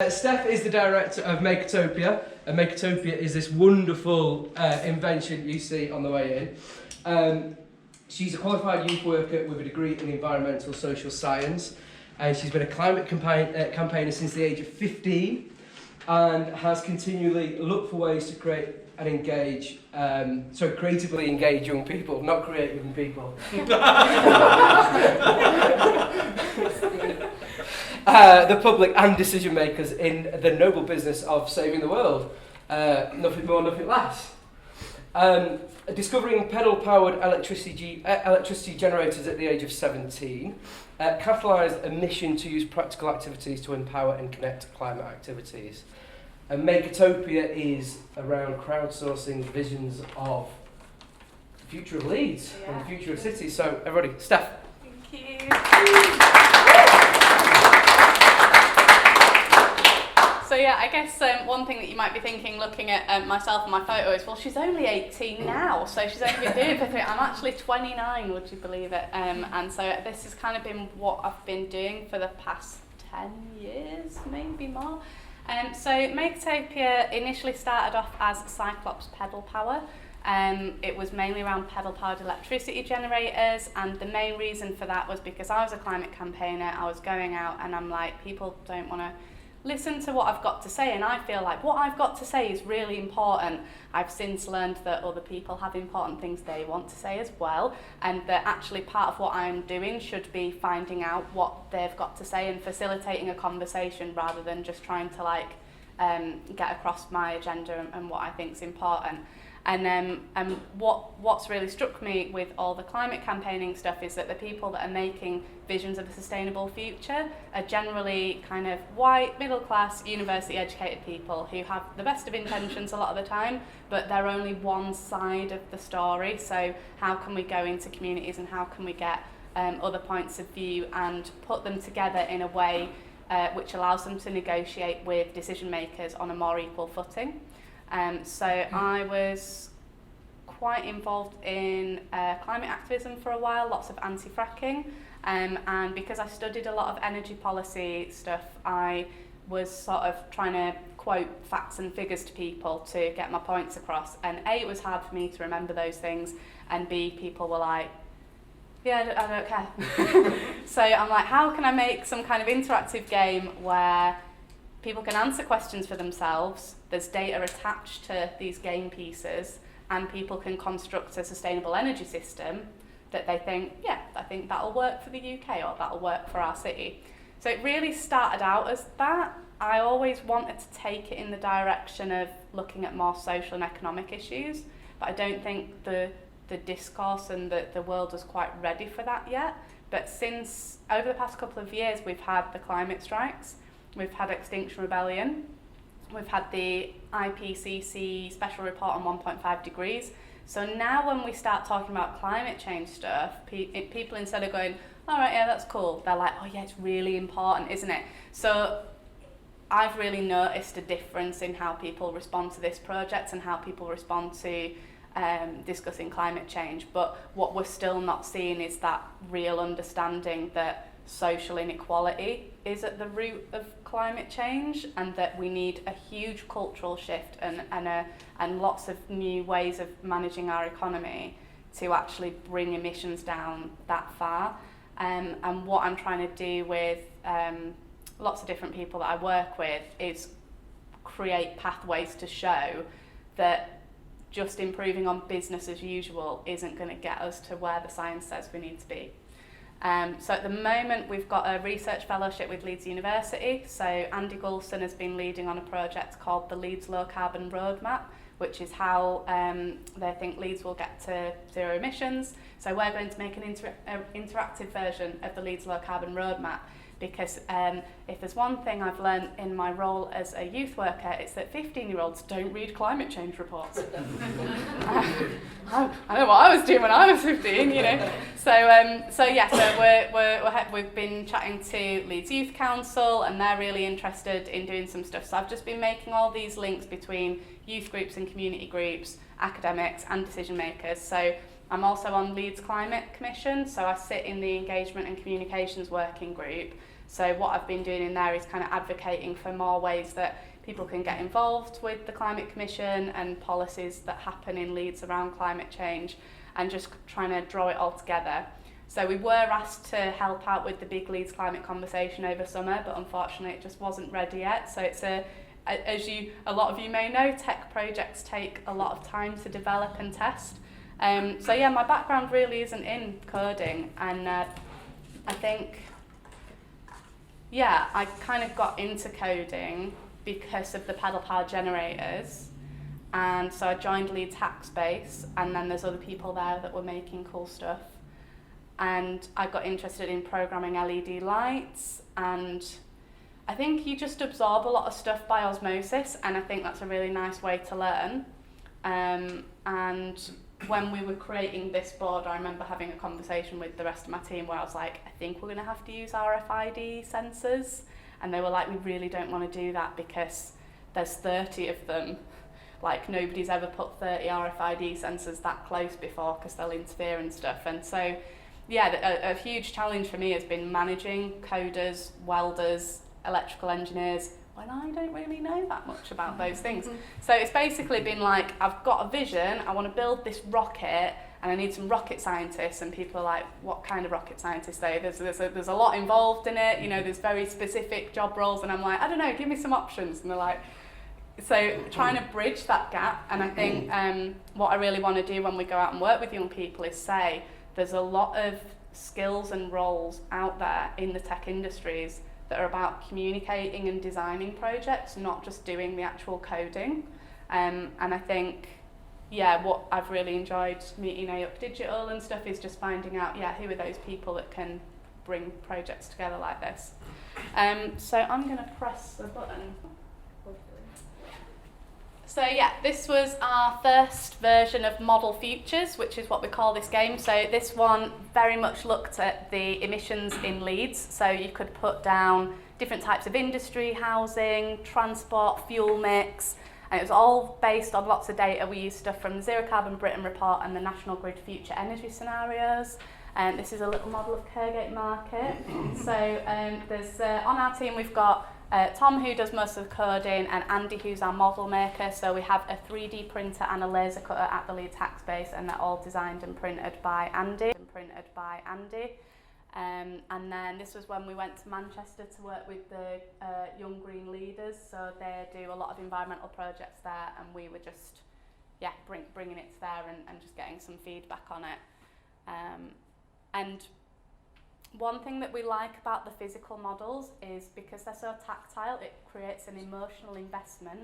Steph is the director of Makertopia, and Makertopia is this wonderful invention you see on the way in. She's a qualified youth worker with a degree in environmental social science, and she's been a climate campaigner since the age of 15, and has continually looked for ways to create and engage, creatively engage young people, not create young people. The public and decision makers in the noble business of saving the world. Nothing more, nothing less. Discovering pedal-powered electricity generators at the age of 17, catalysed a mission to use practical activities to empower and connect climate activities. And Makertopia is around crowdsourcing visions of the future of Leeds and the future of cities. So everybody, Steph. Thank you. So yeah, I guess one thing that you might be thinking, looking at myself and my photo, is, well, she's only 18 now, so she's only been doing it for 3. I'm actually 29, would you believe it? And so this has kind of been what I've been doing for the past 10 years, maybe more. So Makertopia initially started off as Cyclops pedal power. It was mainly around pedal-powered electricity generators, and the main reason for that was because I was a climate campaigner. I was going out and I'm like, people don't want to listen to what I've got to say, and I feel like what I've got to say is really important. I've since learned that other people have important things they want to say as well, and that actually part of what I'm doing should be finding out what they've got to say and facilitating a conversation rather than just trying to get across my agenda and what I think is important. And what's really struck me with all the climate campaigning stuff is that the people that are making visions of a sustainable future are generally kind of white, middle class, university educated people who have the best of intentions a lot of the time, but they're only one side of the story. So how can we go into communities and how can we get other points of view and put them together in a way which allows them to negotiate with decision makers on a more equal footing. So I was quite involved in climate activism for a while, lots of anti-fracking, and because I studied a lot of energy policy stuff, I was sort of trying to quote facts and figures to people to get my points across, and A, it was hard for me to remember those things, and B, people were like, yeah, I don't care. So I'm like, how can I make some kind of interactive game where people can answer questions for themselves, there's data attached to these game pieces, and people can construct a sustainable energy system that they think, yeah, I think that'll work for the UK or that'll work for our city. So it really started out as that. I always wanted to take it in the direction of looking at more social and economic issues, but I don't think the discourse and the world was quite ready for that yet. But since, over the past couple of years, we've had the climate strikes, we've had Extinction Rebellion, we've had the IPCC special report on 1.5 degrees. So now when we start talking about climate change stuff, people instead of going, all right, yeah, that's cool, they're like, oh yeah, it's really important, isn't it? So I've really noticed a difference in how people respond to this project and how people respond to discussing climate change. But what we're still not seeing is that real understanding that social inequality is at the root of climate change, and that we need a huge cultural shift and lots of new ways of managing our economy to actually bring emissions down that far. And what I'm trying to do with lots of different people that I work with is create pathways to show that just improving on business as usual isn't going to get us to where the science says we need to be. So at the moment we've got a research fellowship with Leeds University. So Andy Goulson has been leading on a project called the Leeds Low Carbon Roadmap, which is how they think Leeds will get to zero emissions. So we're going to make an interactive version of the Leeds Low Carbon Roadmap, because if there's one thing I've learned in my role as a youth worker, it's that 15-year-olds don't read climate change reports. I know what I was doing when I was 15, you know. So we've been chatting to Leeds Youth Council, and they're really interested in doing some stuff. So I've just been making all these links between youth groups and community groups, academics and decision makers. So I'm also on Leeds Climate Commission, so I sit in the Engagement and Communications Working Group. So what I've been doing in there is kind of advocating for more ways that people can get involved with the Climate Commission and policies that happen in Leeds around climate change, and just trying to draw it all together. So we were asked to help out with the big Leeds climate conversation over summer, but unfortunately it just wasn't ready yet. So it's a lot of you may know, tech projects take a lot of time to develop and test. So yeah, my background really isn't in coding, and I think, yeah, I kind of got into coding because of the pedal powered generators, and so I joined Leeds Hackspace, and then there's other people there that were making cool stuff, and I got interested in programming LED lights, and I think you just absorb a lot of stuff by osmosis, and I think that's a really nice way to learn. And when we were creating this board, I remember having a conversation with the rest of my team where I was like, I think we're going to have to use RFID sensors. And they were like, we really don't want to do that because there's 30 of them. Like, nobody's ever put 30 RFID sensors that close before because they'll interfere and stuff. And so, yeah, a huge challenge for me has been managing coders, welders, electrical engineers, when I don't really know that much about those things. So it's basically been like, I've got a vision, I want to build this rocket, and I need some rocket scientists, and people are like, what kind of rocket scientists are they? There's a lot involved in it, you know, there's very specific job roles, and I'm like, I don't know, give me some options. And they're like, so trying to bridge that gap. And I think what I really want to do when we go out and work with young people is say, there's a lot of skills and roles out there in the tech industries that are about communicating and designing projects, not just doing the actual coding. And I think, yeah, what I've really enjoyed meeting Up Digital and stuff is just finding out, yeah, who are those people that can bring projects together like this. So I'm going to press the button. So yeah, this was our first version of Model Futures, which is what we call this game. So this one very much looked at the emissions in Leeds. So you could put down different types of industry, housing, transport, fuel mix, and it was all based on lots of data. We used stuff from the Zero Carbon Britain report and the National Grid Future Energy Scenarios. And this is a little model of Kergate Market. So there's on our team we've got Tom, who does most of the coding, and Andy, who's our model maker. So we have a 3D printer and a laser cutter at the Leeds Hackspace, and they're all designed and printed by Andy. And then this was when we went to Manchester to work with the Young Green Leaders. So they do a lot of environmental projects there, and we were just, yeah, bringing it to there and just getting some feedback on it. And one thing that we like about the physical models is because they're so tactile, it creates an emotional investment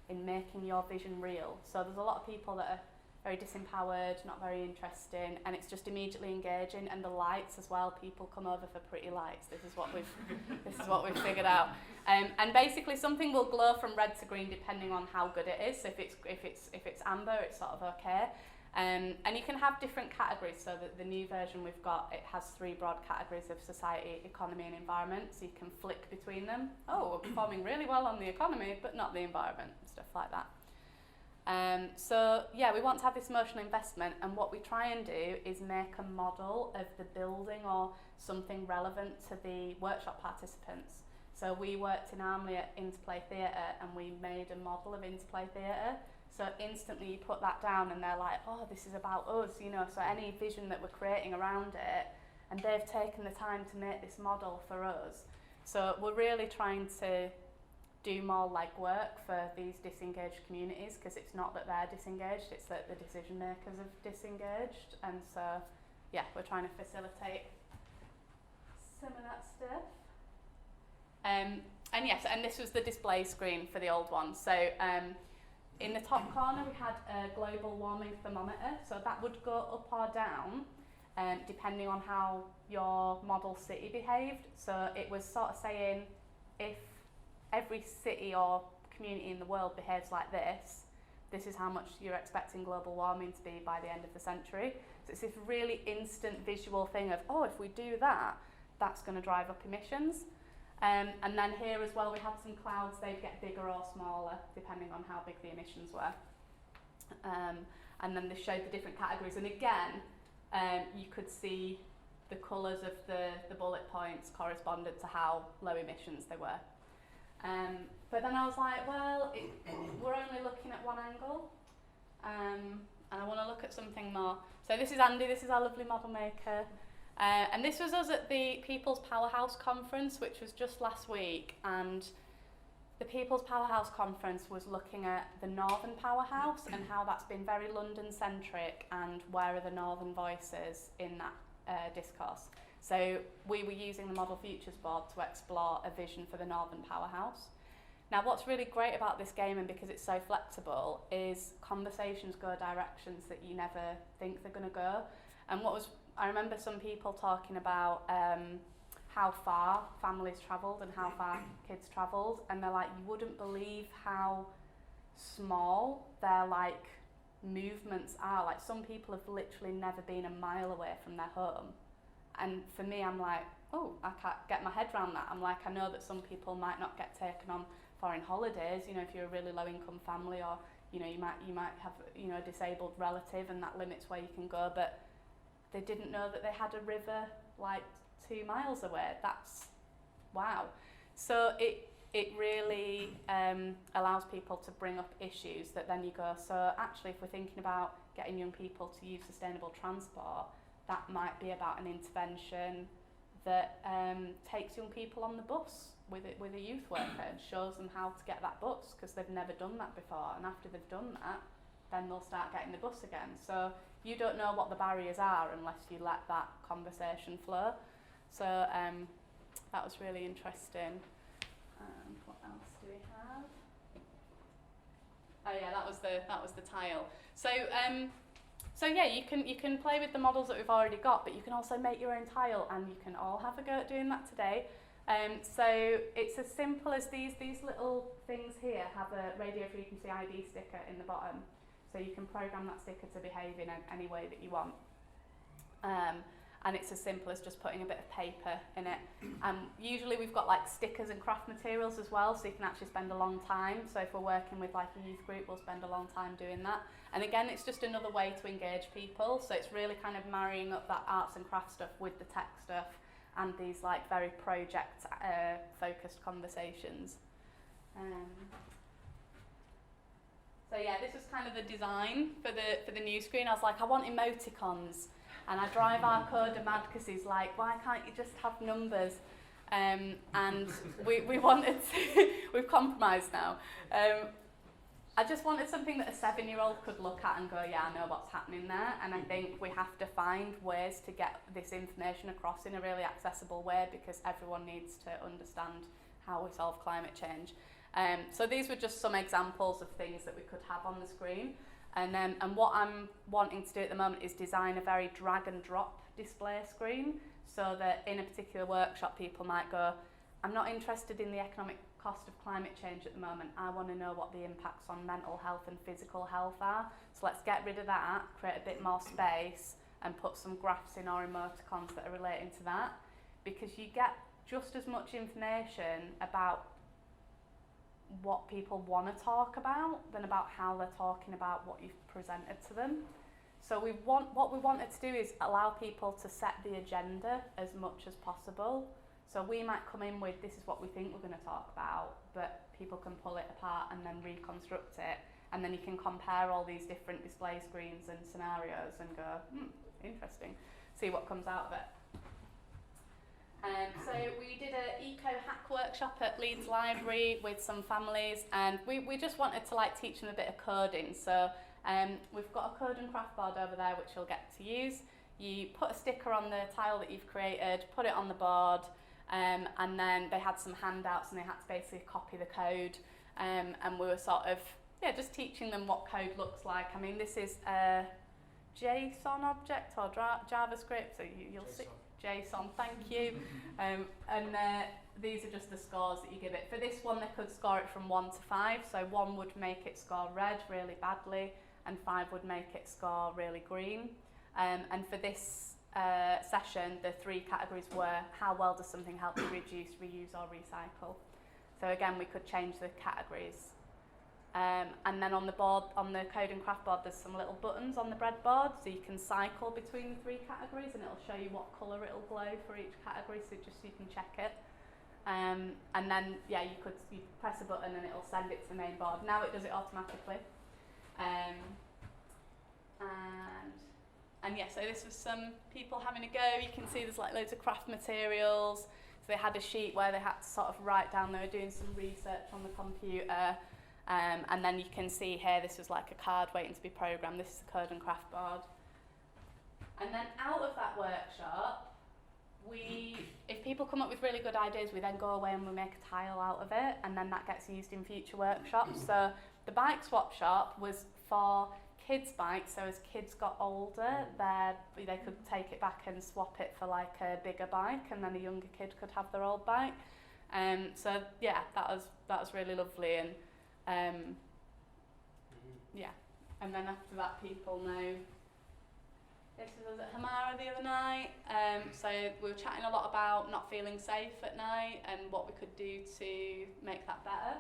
in making your vision real. So there's a lot of people that are very disempowered, not very interesting, and it's just immediately engaging. And the lights as well, people come over for pretty lights. This is what we've figured out. And basically something will glow from red to green depending on how good it is. So if it's amber, it's sort of okay. And you can have different categories, so that the new version we've got, it has 3 broad categories of society, economy and environment, so you can flick between them. Oh, we're performing really well on the economy, but not the environment, stuff like that. So yeah, we want to have this emotional investment, and what we try and do is make a model of the building or something relevant to the workshop participants. So we worked in Armley at Interplay Theatre, and we made a model of Interplay Theatre. So instantly you put that down and they're like, oh, this is about us, you know, so any vision that we're creating around it, and they've taken the time to make this model for us. So we're really trying to do more legwork for these disengaged communities, because it's not that they're disengaged, it's that the decision makers have disengaged. And so, yeah, we're trying to facilitate some of that stuff. And yes, and this was the display screen for the old one. So in the top corner we had a global warming thermometer, so that would go up or down depending on how your model city behaved. So it was sort of saying, if every city or community in the world behaves like this, this is how much you're expecting global warming to be by the end of the century. So it's this really instant visual thing of, oh, if we do that, that's going to drive up emissions. And then here as well, we had some clouds. They'd get bigger or smaller depending on how big the emissions were. And then this showed the different categories. And again, you could see the colours of the bullet points corresponded to how low emissions they were. But then I was like, well, we're only looking at one angle, and I want to look at something more. So this is Andy, this is our lovely model maker. And this was us at the People's Powerhouse Conference, which was just last week, and the People's Powerhouse Conference was looking at the Northern Powerhouse and how that's been very London-centric, and where are the Northern voices in that discourse. So we were using the Model Futures Board to explore a vision for the Northern Powerhouse. Now what's really great about this game, and because it's so flexible, is conversations go directions that you never think they're going to go. And I remember some people talking about how far families travelled and how far kids travelled, and they're like, you wouldn't believe how small their like movements are. Like some people have literally never been a mile away from their home, and for me I'm like, oh, I can't get my head around that. I'm like, I know that some people might not get taken on foreign holidays, you know, if you're a really low income family, or you know, you might have, you know, a disabled relative and that limits where you can go, but they didn't know that they had a river like 2 miles away. That's wow. So it really allows people to bring up issues that then you go, so actually if we're thinking about getting young people to use sustainable transport, that might be about an intervention that takes young people on the bus with a youth worker and shows them how to get that bus, because they've never done that before, and after they've done that, then they'll start getting the bus again. So you don't know what the barriers are unless you let that conversation flow. So that was really interesting. What else do we have? Oh yeah, that was the tile. So yeah, you can play with the models that we've already got, but you can also make your own tile, and you can all have a go at doing that today. So it's as simple as these little things here have a radio frequency ID sticker in the bottom, so you can program that sticker to behave in any way that you want. And it's as simple as just putting a bit of paper in it. Usually we've got like stickers and craft materials as well, so you can actually spend a long time. So if we're working with like a youth group, we'll spend a long time doing that. And again, it's just another way to engage people. So it's really kind of marrying up that arts and craft stuff with the tech stuff and these like very project focused conversations. So yeah, this was kind of the design for the new screen. I was like, I want emoticons. And I drive our coder mad because he's like, why can't you just have numbers? And we wanted to, we've compromised now. I just wanted something that a 7-year-old could look at and go, yeah, I know what's happening there. And I think we have to find ways to get this information across in a really accessible way, because everyone needs to understand how we solve climate change. So these were just some examples of things that we could have on the screen. And what I'm wanting to do at the moment is design a very drag and drop display screen, so that in a particular workshop people might go, I'm not interested in the economic cost of climate change at the moment, I want to know what the impacts on mental health and physical health are. So let's get rid of that, create a bit more space and put some graphs in or emoticons that are relating to that, because you get just as much information about what people want to talk about than about how they're talking about what you've presented to them. So what we wanted to do is allow people to set the agenda as much as possible. So we might come in with, this is what we think we're going to talk about, but people can pull it apart and then reconstruct it, and then you can compare all these different display screens and scenarios and go, interesting, see what comes out of it. So we did an eco-hack workshop at Leeds Library with some families, and we just wanted to like teach them a bit of coding. So we've got a code and craft board over there which you'll get to use. You put a sticker on the tile that you've created, put it on the board, and then they had some handouts and they had to basically copy the code, and we were sort of just teaching them what code looks like. I mean, this is a JSON object or JavaScript, so you'll see. JSON, thank you. And these are just the scores that you give it. For this one, they could score it from 1 to 5. So 1 would make it score red really badly, and 5 would make it score really green. And for this session, the 3 categories were, how well does something help you reduce, reuse or recycle? So again, we could change the categories And then on the board, on the code and craft board, there's some little buttons on the breadboard, so you can cycle between the 3 categories, and it'll show you what colour it'll glow for each category, so just so you can check it. And then, yeah, you press a button and it'll send it to the main board. Now it does it automatically. And yeah, so this was some people having a go. You can see there's like loads of craft materials. So they had a sheet where they had to sort of write down, they were doing some research on the computer. And then you can see here, this was like a card waiting to be programmed. This is the code and craft board. And then out of that workshop, if people come up with really good ideas, we then go away and we make a tile out of it, and then that gets used in future workshops. So the bike swap shop was for kids' bikes, so as kids got older, they could take it back and swap it for like a bigger bike, and then a younger kid could have their old bike. So yeah, that was really lovely, and yeah. And then after that, people know. This was at Hamara the other night, so we were chatting a lot about not feeling safe at night and what we could do to make that better.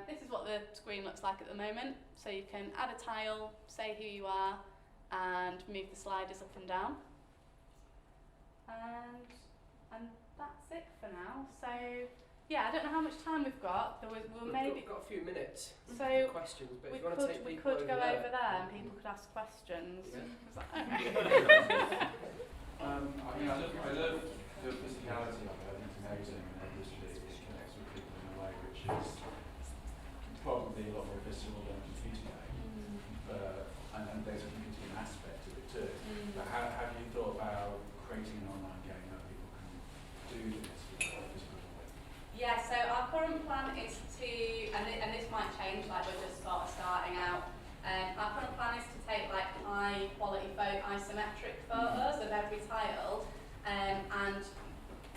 This is what the screen looks like at the moment. So you can add a tile, say who you are, and move the sliders up and down. And that's it for now. So yeah, I don't know how much time we've got. We've got a few minutes so for questions, but if you want to take we people could go there. over there and people could ask questions. Yeah. Is that okay? I mean, I love the physicality of it. I think it's amazing, and obviously it connects with people in a way which is probably a lot more visceral than a computer game. And there's a computing aspect to it too. But how have you thought about creating an online game that people can do this with a physical way? Yeah, so our current plan is to, and this might change, like we're just sort of starting out. Our current plan is to take like high quality isometric photos of every tile and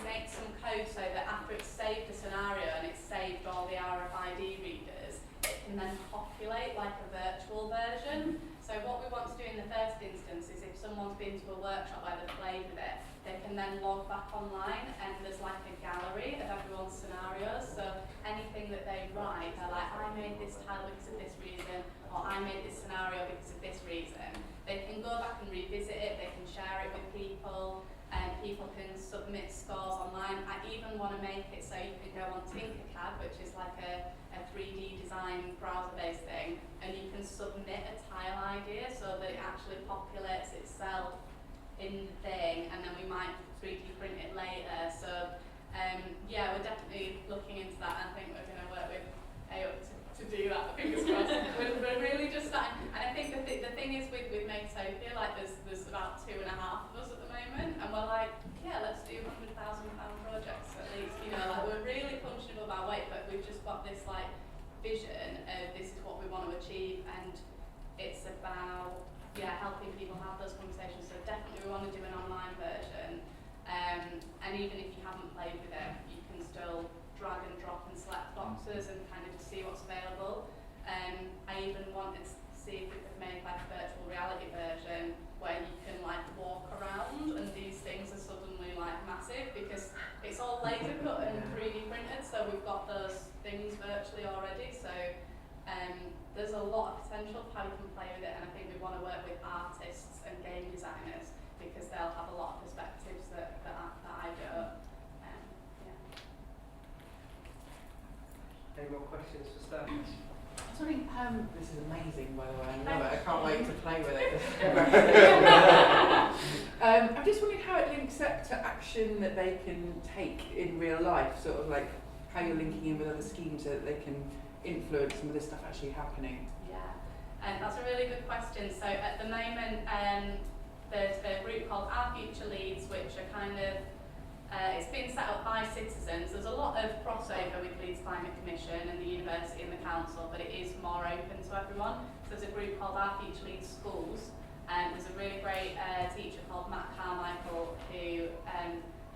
make some code so that after it's saved a scenario and it's saved all the RFID readers, it can then populate like a virtual version. So what we want to do in the first instance is if someone's been to a workshop where they've played with it, they can then log back online and there's like a gallery of everyone's scenarios. So anything that they write, they're like, I made this tile because of this reason, or I made this scenario because of this reason. They can go back and revisit it, they can share it with people, and people can submit scores online. I even want to make it so you can go on Tinkercad, which is like a 3D design browser-based thing, and you can submit a tile idea so that it actually populates itself in the thing, and then we might 3D print it later. So yeah, we're definitely looking into that, and I think we're going to work with AO to do that, fingers crossed. we're really just starting, and I think the thing is with Makertopia, like there's about 2.5 of us at the moment, and we're like, yeah, let's do £100,000 projects at least, you know, like we're really punching above our weight, but we've just got this like vision of this is what we want to achieve, and it's about helping people have those conversations. So definitely we want to do an online version, and even if you haven't played with it, you can still drag and drop and select boxes and kind of see what's available. I even wanted to see if we could make like a virtual reality version where you can like walk around and these things are suddenly like massive because it's all laser cut and 3D printed, so we've got those things virtually already. So there's a lot of potential for how you can play with it, and I think we want to work with artists and game designers because they'll have a lot of perspectives that I don't. Any more questions for Steph? I was wondering, this is amazing by the way, I love it, I can't wait to play with it. I'm just wondering how it links up to action that they can take in real life, sort of like how you're linking in with other schemes so that they can influence some of this stuff actually happening. Yeah, that's a really good question. So at the moment, there's a group called Our Future Leeds, which are kind of it's been set up by citizens. There's a lot of crossover with Leeds Climate Commission and the university and the council, but it is more open to everyone. So there's a group called Our Future Leeds Schools, and there's a really great teacher called Matt Carmichael who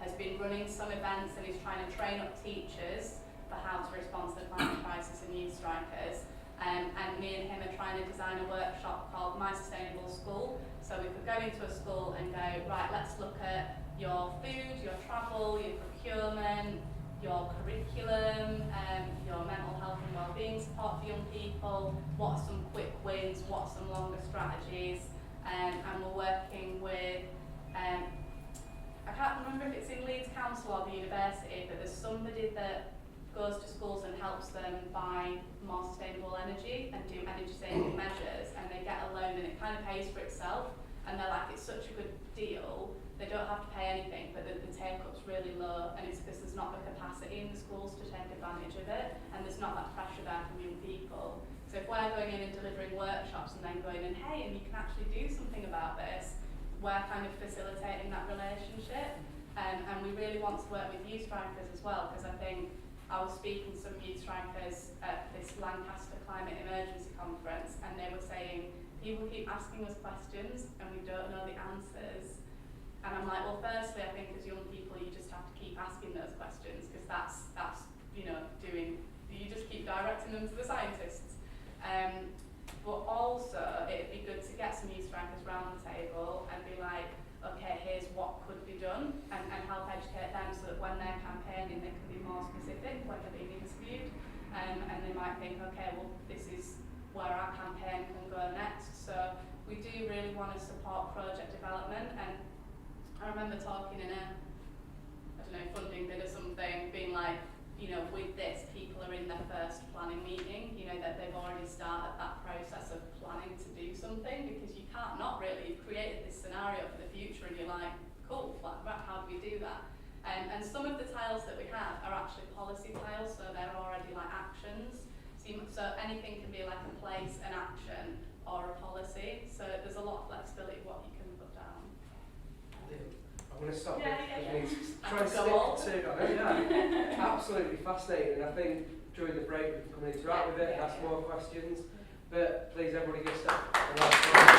has been running some events and is trying to train up teachers for how to respond to the climate crisis and youth strikers. And me and him are trying to design a workshop called My Sustainable School. So we could go into a school and go, right, let's look at your food, your travel, your procurement, your curriculum, your mental health and wellbeing support offer young people, what are some quick wins, what are some longer strategies, and we're working with, I can't remember if it's in Leeds Council or the university, but there's somebody that goes to schools and helps them buy more sustainable energy and do energy saving measures, and they get a loan and it kind of pays for itself, and they're like, it's such a good deal, they don't have to pay anything, but the take-up's really low, and it's because there's not the capacity in the schools to take advantage of it, and there's not that pressure there from young people. So if we're going in and delivering workshops and then going in, hey, and you can actually do something about this, we're kind of facilitating that relationship, and we really want to work with youth strikers as well, because I think I was speaking to some youth strikers at this Lancaster Climate Emergency Conference, and they were saying, people keep asking us questions and we don't know the answers. And I'm like, well, firstly, I think as young people, you just have to keep asking those questions, because that's you know, you just keep directing them to the scientists. But also, it'd be good to get some youth strikers round the table and be like, okay, here's what could be done, and help educate them so that when they're campaigning, they can be more specific when they're being interviewed, and they might think, okay, well, this is where our campaign can go next. So we do really want to support project development, and I remember talking in a, I don't know, funding bid or something, being like, you know, with this, people are in their first planning meeting, you know, that they've already started that process of planning to do something, because you can't not really, you've created this scenario for the future and you're like, cool, right, how do we do that? And some of the tiles that we have are actually policy tiles, so they're already like actions. So anything can be like a place, an action, or a policy, so there's a lot of flexibility what you can put down. I'm going to stop Yeah. try and stick to absolutely fascinating, and I think during the break we can come and interact with it and ask more questions, but please everybody give Steph a round of applause.